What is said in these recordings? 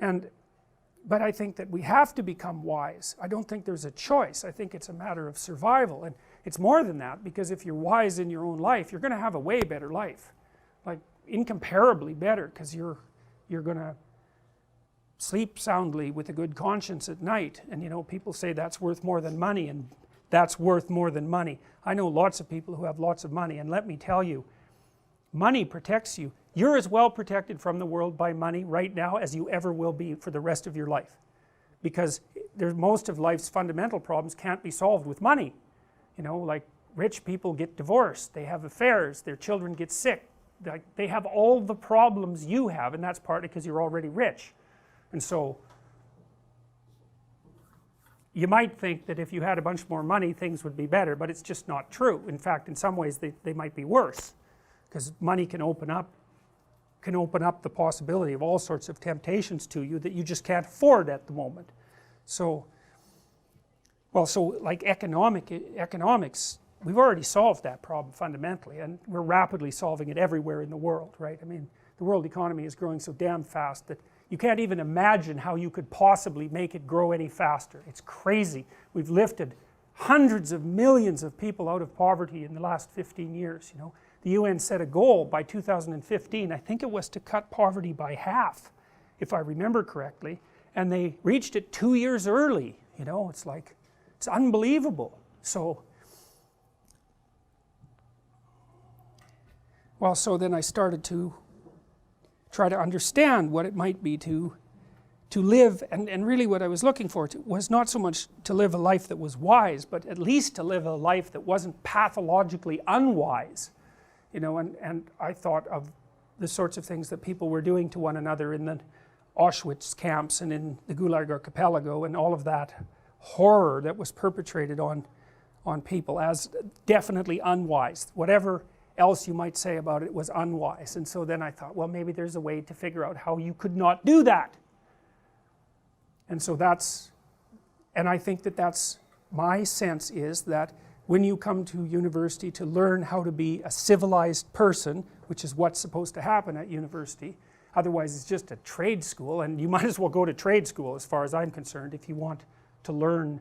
But I think that we have to become wise. I don't think there's a choice. I think it's a matter of survival, and it's more than that, because if you're wise in your own life, you're going to have a way better life, like incomparably better, because you're going to sleep soundly with a good conscience at night. And you know, people say that's worth more than money, and that's worth more than money. I know lots of people who have lots of money, and let me tell you, money protects you. You're as well protected from the world by money right now as you ever will be for the rest of your life, because most of life's fundamental problems can't be solved with money. You know, like rich people get divorced, they have affairs, their children get sick, they have all the problems you have, and that's partly because you're already rich. And so you might think that if you had a bunch more money things would be better, but it's just not true. In fact, in some ways they might be worse, because money can open up the possibility of all sorts of temptations to you that you just can't afford at the moment. So, well, so like economics, we've already solved that problem fundamentally, and we're rapidly solving it everywhere in the world, right? I mean, the world economy is growing so damn fast that you can't even imagine how you could possibly make it grow any faster. It's crazy. We've lifted hundreds of millions of people out of poverty in the last 15 years, you know. The UN set a goal by 2015, I think it was to cut poverty by half, if I remember correctly, and they reached it 2 years early, you know. It's like, it's unbelievable. So, well, so then I started to try to understand what it might be to live, and really what I was looking for was not so much to live a life that was wise, but at least to live a life that wasn't pathologically unwise. You know, and I thought of the sorts of things that people were doing to one another in the Auschwitz camps and in the Gulag Archipelago, and all of that horror that was perpetrated on people as definitely unwise. Whatever else you might say about it was unwise. And so then I thought, well, maybe there's a way to figure out how you could not do that. And so and I think that's, my sense is that when you come to university to learn how to be a civilized person, which is what's supposed to happen at university, otherwise it's just a trade school, and you might as well go to trade school as far as I'm concerned if you want to learn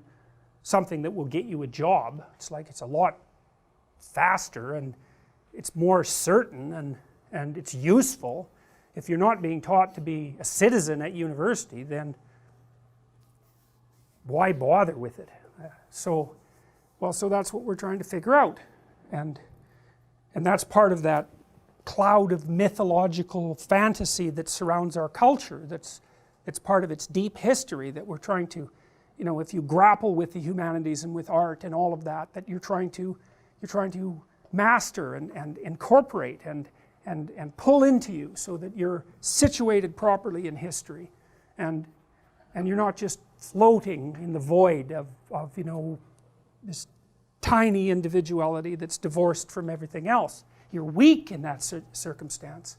something that will get you a job. It's like, it's a lot faster and it's more certain, and it's useful. If you're not being taught to be a citizen at university, then why bother with it? So that's what we're trying to figure out, and that's part of that cloud of mythological fantasy that surrounds our culture. It's part of its deep history that we're trying to, you know, if you grapple with the humanities and with art and all of that, that you're trying to master and incorporate and pull into you, so that you're situated properly in history, and you're not just floating in the void of you know, this tiny individuality that's divorced from everything else. You're weak in that circumstance,